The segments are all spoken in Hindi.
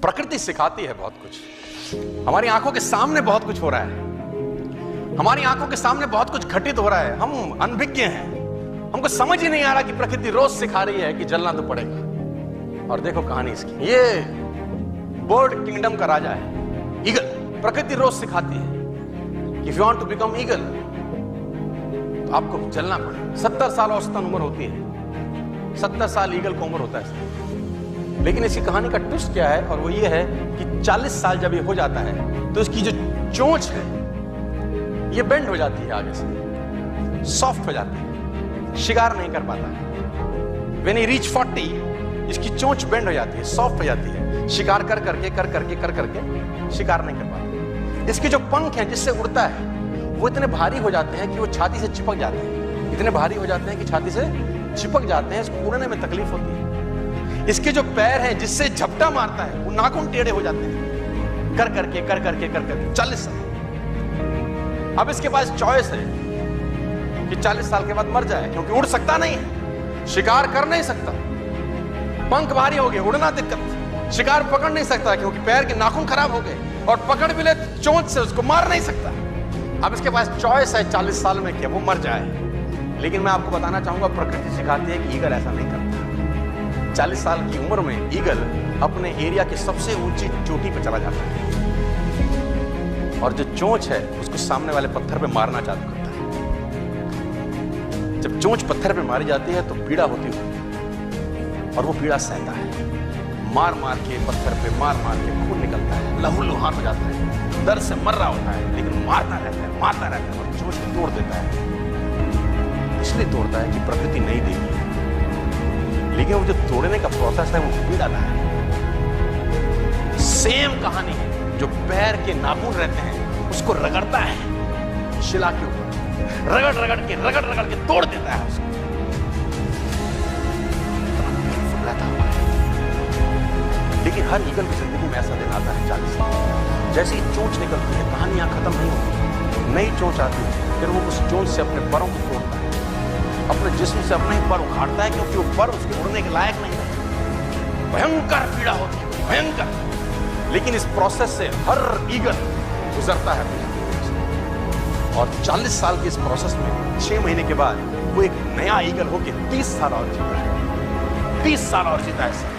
प्रकृति सिखाती है बहुत कुछ। हमारी आंखों के सामने बहुत कुछ हो रहा है, हमारी आंखों के सामने बहुत कुछ घटित हो रहा है, हम अनभिज्ञ हैं, हमको समझ ही नहीं आ रहा कि प्रकृति रोज सिखा रही है कि जलना तो पड़ेगा। और देखो कहानी इसकी, ये बर्ड किंगडम का राजा है ईगल। प्रकृति रोज सिखाती है कि if you want to become eagle तो आपको जलना पड़ेगा। 70 साल औसतन उम्र होती है, 70 साल ईगल को उम्र होता है। लेकिन इसकी कहानी का ट्विस्ट क्या है, और वो ये है कि 40 साल जब ये हो जाता है तो इसकी जो चोंच है ये बेंड हो जाती है, आगे से सॉफ्ट हो जाती है, शिकार नहीं कर पाता। When he reach 40, इसकी चोंच बेंड हो जाती है, सॉफ्ट हो जाती है, शिकार कर करके शिकार नहीं कर पाता। इसके जो पंख हैं जिससे उड़ता है वो इतने भारी हो जाते हैं कि वो छाती से चिपक जाते हैं, इतने भारी हो जाते हैं कि छाती से चिपक जाते हैं, इसको उड़ने में तकलीफ होती है। इसके जो पैर हैं जिससे झपटा मारता है वो नाखून टेढ़े हो जाते हैं, कर करके 40 साल। अब इसके पास चॉइस है कि 40 साल के बाद मर जाए, क्योंकि उड़ सकता नहीं है, शिकार कर नहीं सकता, पंख भारी हो गए, उड़ना दिक्कत, शिकार पकड़ नहीं सकता क्योंकि पैर के नाखून खराब हो गए, और पकड़ भी ले चोंच से उसको मार नहीं सकता। अब इसके पास चॉइस है 40 साल में कि वो मर जाए। लेकिन मैं आपको बताना चाहूंगा, प्रकृति सिखाती है कि ईगल ऐसा नहीं करता। 40 साल की उम्र में ईगल अपने एरिया की सबसे ऊंची चोटी पर चला जाता है और जो चोंच है उसको सामने वाले पत्थर पे मारना चालू करता है। जब चोंच पत्थर पे मारी जाती है तो पीड़ा होती है और वो पीड़ा सहता है, मार मार के पत्थर पे मार के खून निकलता है, लहूलुहान हो जाता है, दर्द से मर रहा होता है, लेकिन मारता रहता है और चोंच को तोड़ देता है। इसलिए तोड़ता है कि प्रकृति नहीं देगी, लेकिन वो जो तोड़ने का प्रोसेस है वो पीड़ादायक है। सेम कहानी है, जो पैर के नाखून रहते हैं उसको रगड़ता है शिला के ऊपर, रगड़ के तोड़ देता है उसको। लेकिन हर ईगल की जिंदगी में ऐसा दिन आता है 40 साल, जैसे ही चोंच निकलती है कहानी यहां खत्म नहीं होती, नई चोंच आती है, फिर वो उस चोंच से अपने परों को तोड़ता है, अपने जिस्म से अपने ही पर उखाड़ता है, क्योंकि वो पर उसके उड़ने के लायक नहीं है। भयंकर पीड़ा होती है, भयंकर। लेकिन इस प्रोसेस से हर ईगल गुजरता है और 40 साल के इस प्रोसेस में 6 महीने के बाद वो एक नया ईगल होके 30 साल और जीता है, 30 साल और जीता है।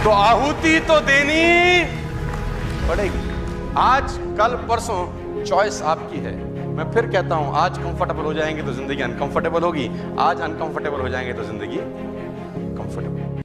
तो आहुति तो देनी पड़ेगी। आज कल परसों चॉइस आपकी है। मैं फिर कहता हूं, आज कंफर्टेबल हो जाएंगे तो जिंदगी अनकंफर्टेबल होगी, आज अनकंफर्टेबल हो जाएंगे तो जिंदगी कंफर्टेबल।